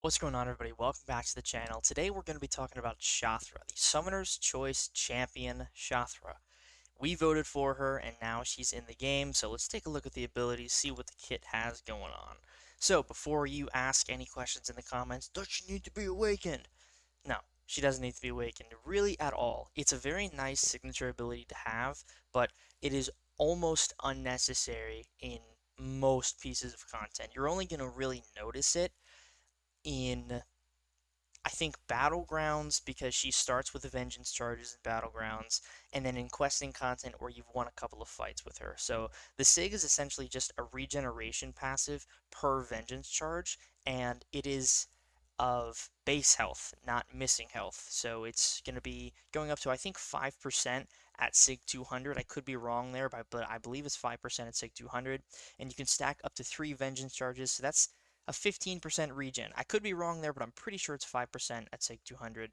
What's going on, everybody? Welcome back to the channel. Today we're going to be talking about Shathra, the Summoner's Choice Champion Shathra. We voted for her, and now she's in the game, so let's take a look at the abilities, see what the kit has going on. So, before you ask any questions in the comments, does she need to be awakened? No, she doesn't need to be awakened, really at all. It's a very nice signature ability to have, but it is almost unnecessary in most pieces of content. You're only going to really notice it in I think Battlegrounds because she starts with the Vengeance charges in Battlegrounds, and then in questing content where you've won a couple of fights with her. So the SIG is essentially just a regeneration passive per Vengeance charge, and it is of base health, not missing health. So it's going to be going up to, I think, 5% at SIG 200. I could be wrong there, but I believe it's 5% at SIG 200. And you can stack up to 3 Vengeance charges. So that's a 15% regen. I could be wrong there, but I'm pretty sure it's 5% at SIG 200.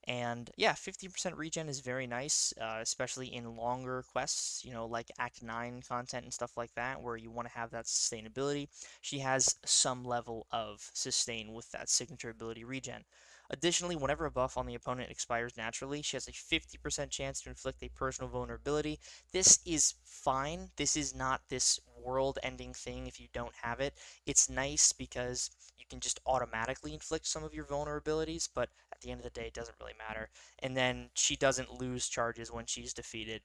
And yeah, 15% regen is very nice, especially in longer quests, like Act 9 content and stuff like that, where you want to have that sustainability. She has some level of sustain with that signature ability regen. Additionally, whenever a buff on the opponent expires naturally, she has a 50% chance to inflict a personal vulnerability. This is fine. This is not this world-ending thing if you don't have it. It's nice because you can just automatically inflict some of your vulnerabilities, but at the end of the day, it doesn't really matter. And then she doesn't lose charges when she's defeated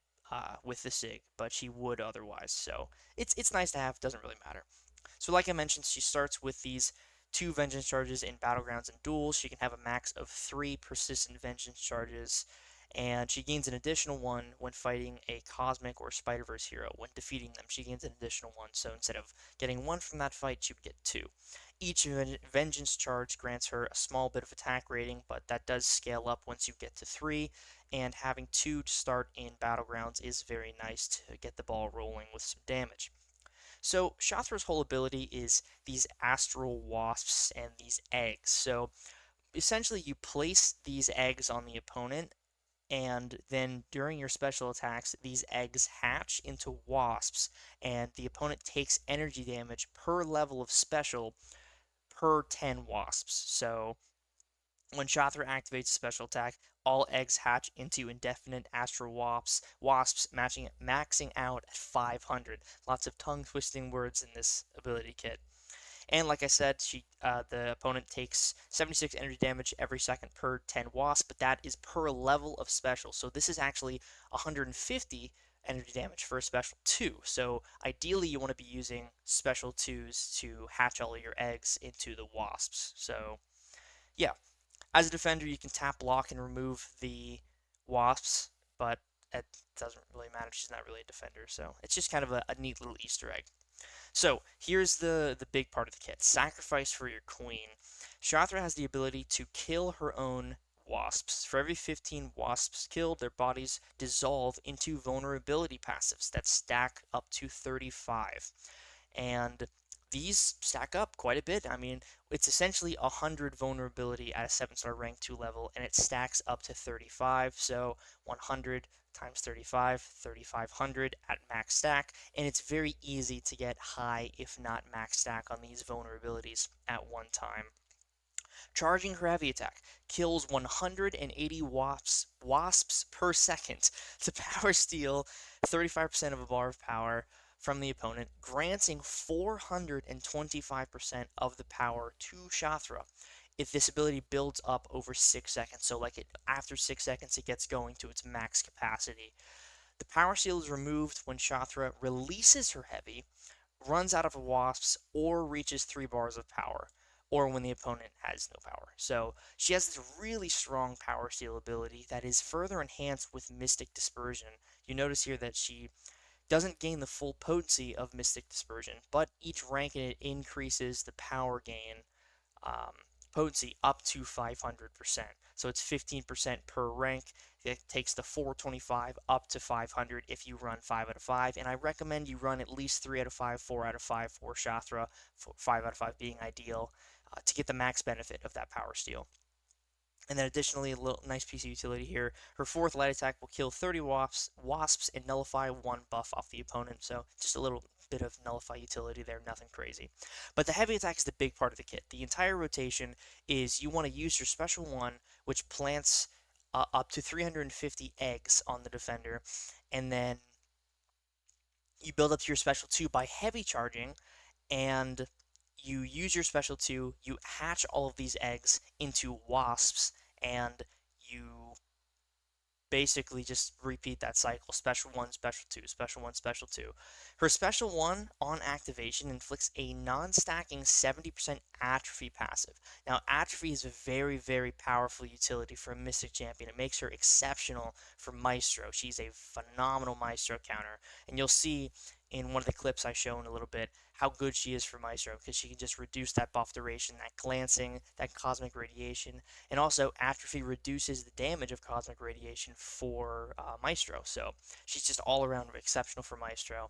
with the SIG, but she would otherwise. So it's nice to have. Doesn't really matter. So like I mentioned, she starts with these 2 Vengeance charges in Battlegrounds and Duels. She can have a max of 3 persistent Vengeance charges, and she gains an additional one when fighting a Cosmic or Spider-Verse hero. When defeating them, she gains an additional one, so instead of getting 1 from that fight, she would get 2. Each Vengeance charge grants her a small bit of attack rating, but that does scale up once you get to 3, and having 2 to start in Battlegrounds is very nice to get the ball rolling with some damage. So Shathra's whole ability is these astral wasps and these eggs. So essentially you place these eggs on the opponent, and then during your special attacks, these eggs hatch into wasps, and the opponent takes energy damage per level of special per 10 wasps. So when Shathra activates a special attack, all eggs hatch into indefinite astral wasps maxing out at 500. Lots of tongue-twisting words in this ability kit. And like I said, the opponent takes 76 energy damage every second per 10 wasp, but that is per level of special. So this is actually 150 energy damage for a special 2. So ideally you want to be using special 2s to hatch all of your eggs into the wasps. So yeah, as a defender, you can tap block and remove the wasps, but it doesn't really matter. She's not really a defender, so it's just kind of a neat little Easter egg. So here's the big part of the kit: sacrifice for your queen. Shathra has the ability to kill her own wasps. For every 15 wasps killed, their bodies dissolve into vulnerability passives that stack up to 35. And these stack up quite a bit. I mean, it's essentially 100 vulnerability at a 7-star rank 2 level, and it stacks up to 35. So 100 times 35, 3500 at max stack, and it's very easy to get high, if not max stack, on these vulnerabilities at one time. Charging her heavy attack kills 180 wasps per second to power steal 35% of a bar of power from the opponent, granting 425% of the power to Shathra if this ability builds up over 6 seconds. So after 6 seconds it gets going to its max capacity. The power steal is removed when Shathra releases her heavy, runs out of wasps, or reaches 3 bars of power, or when the opponent has no power. So she has this really strong power steal ability that is further enhanced with Mystic Dispersion. You notice here that she doesn't gain the full potency of Mystic Dispersion, but each rank in it increases the power gain um, potency up to 500%. So it's 15% per rank. It takes the 425 up to 500 if you run 5 out of 5. And I recommend you run at least 3 out of 5, 4 out of 5 for Shathra, 5 out of 5 being ideal, to get the max benefit of that power steal. And then additionally, a little nice piece of utility here. Her 4th light attack will kill 30 wasps and nullify 1 buff off the opponent. So just a little bit of nullify utility there, nothing crazy. But the heavy attack is the big part of the kit. The entire rotation is you want to use your special one, which plants up to 350 eggs on the defender, and then you build up to your special two by heavy charging, and you use your special two, you hatch all of these eggs into wasps, and you basically just repeat that cycle. Special one, special two, special one, special two. Her special one on activation inflicts a non-stacking 70% atrophy passive. Now, atrophy is a very, very powerful utility for a Mystic champion. It makes her exceptional for Maestro. She's a phenomenal Maestro counter. And you'll see in one of the clips I show in a little bit how good she is for Maestro, because she can just reduce that buff duration, that glancing, that cosmic radiation, and also atrophy reduces the damage of cosmic radiation for Maestro. So she's just all around exceptional for Maestro.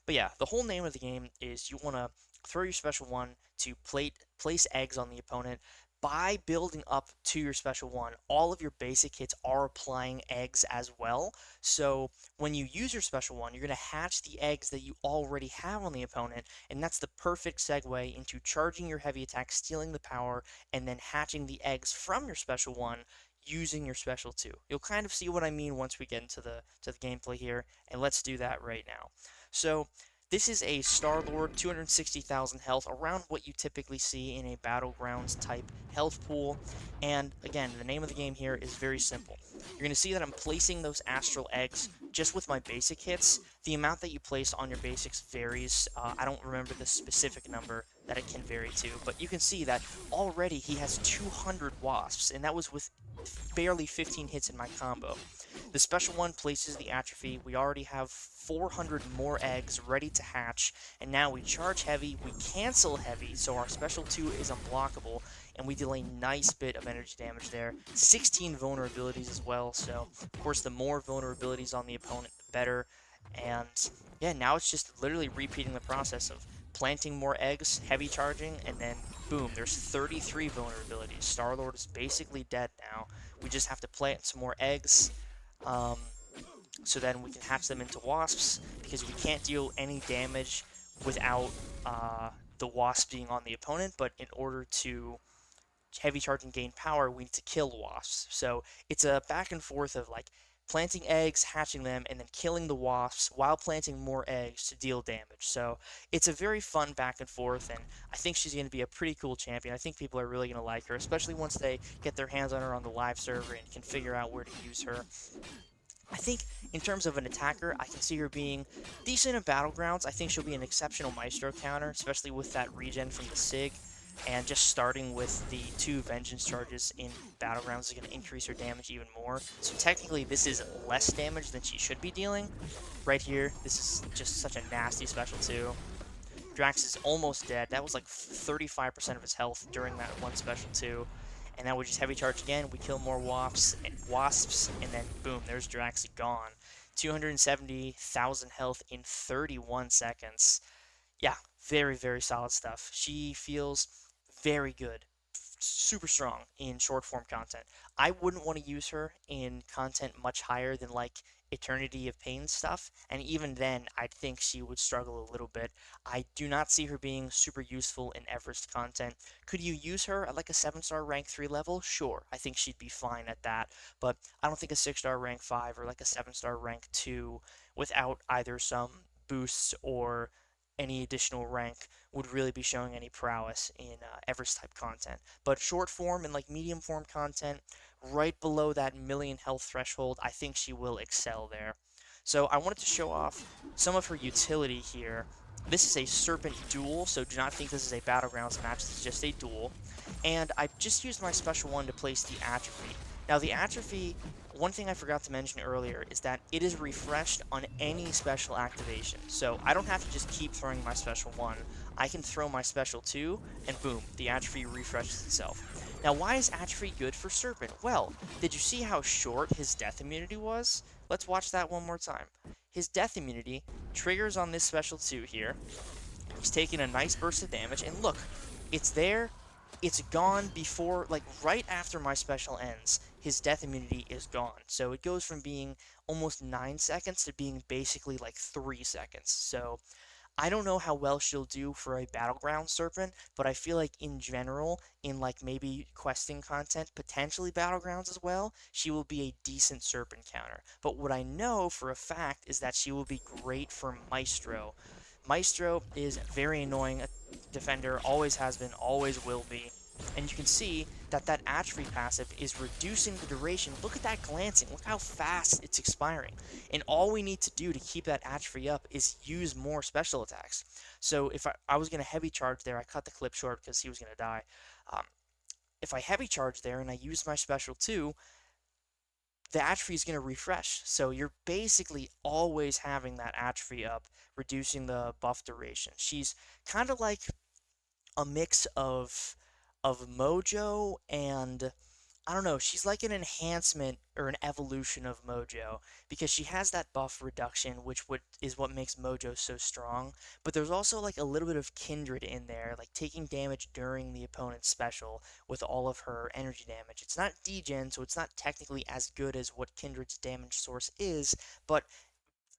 But yeah, the whole name of the game is you want to throw your special one to place eggs on the opponent. By building up to your special one, all of your basic hits are applying eggs as well. So when you use your special one, you're going to hatch the eggs that you already have on the opponent, and that's the perfect segue into charging your heavy attack, stealing the power, and then hatching the eggs from your special one using your special two. You'll kind of see what I mean once we get into the gameplay here, and let's do that right now. So this is a Star-Lord, 260,000 health, around what you typically see in a Battlegrounds type health pool. And again, the name of the game here is very simple. You're going to see that I'm placing those astral eggs just with my basic hits. The amount that you place on your basics varies. I don't remember the specific number that it can vary to, but you can see that already he has 200 wasps, and that was with barely 15 hits in my combo. The special one places the atrophy. We already have 400 more eggs ready to hatch, and now we charge heavy, we cancel heavy, so our special 2 is unblockable, and we deal a nice bit of energy damage there. 16 vulnerabilities as well, so of course the more vulnerabilities on the opponent, the better. And yeah, now it's just literally repeating the process of planting more eggs, heavy charging, and then boom, there's 33 vulnerabilities. Star-Lord is basically dead now. We just have to plant some more eggs, um, so then we can hatch them into wasps, because we can't deal any damage without the wasp being on the opponent, but in order to heavy charge and gain power, we need to kill wasps. So it's a back and forth of like planting eggs, hatching them, and then killing the wasps while planting more eggs to deal damage. So it's a very fun back and forth, and I think she's going to be a pretty cool champion. I think people are really going to like her, especially once they get their hands on her on the live server and can figure out where to use her. I think in terms of an attacker, I can see her being decent in Battlegrounds. I think she'll be an exceptional Maestro counter, especially with that regen from the Sig. And just starting with the 2 Vengeance charges in Battlegrounds is going to increase her damage even more. So technically this is less damage than she should be dealing. Right here, this is just such a nasty special 2. Drax is almost dead. That was like 35% of his health during that one special 2. And now we just heavy charge again. We kill more wasps, and then boom, there's Drax gone. 270,000 health in 31 seconds. Yeah, very, very solid stuff. She feels very good, super strong in short form content. I wouldn't want to use her in content much higher than like Eternity of Pain stuff, and even then I'd think she would struggle a little bit. I do not see her being super useful in Everest content. Could you use her at like a 7-star rank 3 level? Sure, I think she'd be fine at that, but I don't think a 6-star rank 5 or like a 7-star rank 2 without either some boosts or any additional rank would really be showing any prowess in Everest type content. But short form and like medium form content, right below that million health threshold, I think she will excel there. So I wanted to show off some of her utility here. This is a Serpent duel, so do not think this is a Battlegrounds match, this is just a duel. And I just used my special one to place the Atrophy. Now the Atrophy, one thing I forgot to mention earlier is that it is refreshed on any special activation. So I don't have to just keep throwing my special one. I can throw my special 2, and boom, the Atrophy refreshes itself. Now why is Atrophy good for Serpent? Well, did you see how short his death immunity was? Let's watch that one more time. His death immunity triggers on this special 2 here. He's taking a nice burst of damage, and look, it's there, it's gone before, like right after my special ends, his death immunity is gone. So it goes from being almost 9 seconds to being basically like 3 seconds. So I don't know how well she'll do for a battleground serpent, but I feel like in general, in like maybe questing content, potentially battlegrounds as well, she will be a decent serpent counter. But what I know for a fact is that she will be great for Maestro. Maestro is very annoying defender, always has been, always will be. And you can see that that atrophy passive is reducing the duration. Look at that glancing. Look how fast it's expiring. And all we need to do to keep that atrophy up is use more special attacks. So if I was going to heavy charge there, I cut the clip short because he was going to die. Um, if I heavy charge there and I use my special too, the atrophy is going to refresh. So you're basically always having that atrophy up, reducing the buff duration. She's kind of like a mix of Mojo and I don't know, she's like an enhancement or an evolution of Mojo because she has that buff reduction, which is what makes Mojo so strong. But there's also like a little bit of Kindred in there, like taking damage during the opponent's special with all of her energy damage. It's not degen, so it's not technically as good as what Kindred's damage source is, but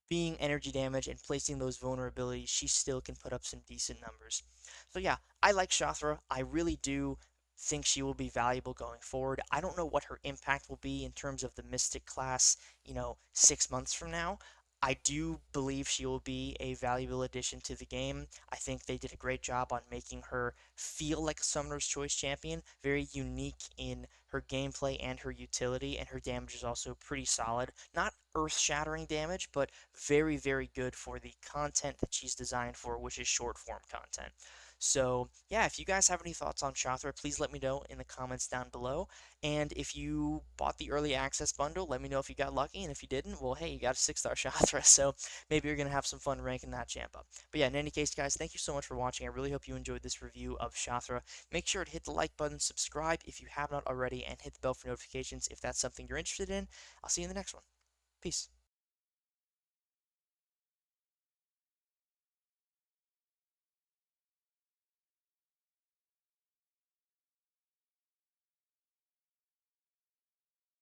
being energy damage and placing those vulnerabilities, she still can put up some decent numbers. So yeah, I like Shathra. I really do think she will be valuable going forward. I don't know what her impact will be in terms of the Mystic class, 6 months from now. I do believe she will be a valuable addition to the game. I think they did a great job on making her feel like a Summoner's Choice champion, very unique in her gameplay and her utility, and her damage is also pretty solid. Not earth-shattering damage, but very, very good for the content that she's designed for, which is short-form content. So, yeah, if you guys have any thoughts on Shathra, please let me know in the comments down below. And if you bought the early access bundle, let me know if you got lucky. And if you didn't, well, hey, you got a 6-star Shathra, so maybe you're going to have some fun ranking that champ up. But yeah, in any case, guys, thank you so much for watching. I really hope you enjoyed this review of Shathra. Make sure to hit the like button, subscribe if you have not already, and hit the bell for notifications if that's something you're interested in. I'll see you in the next one. Peace.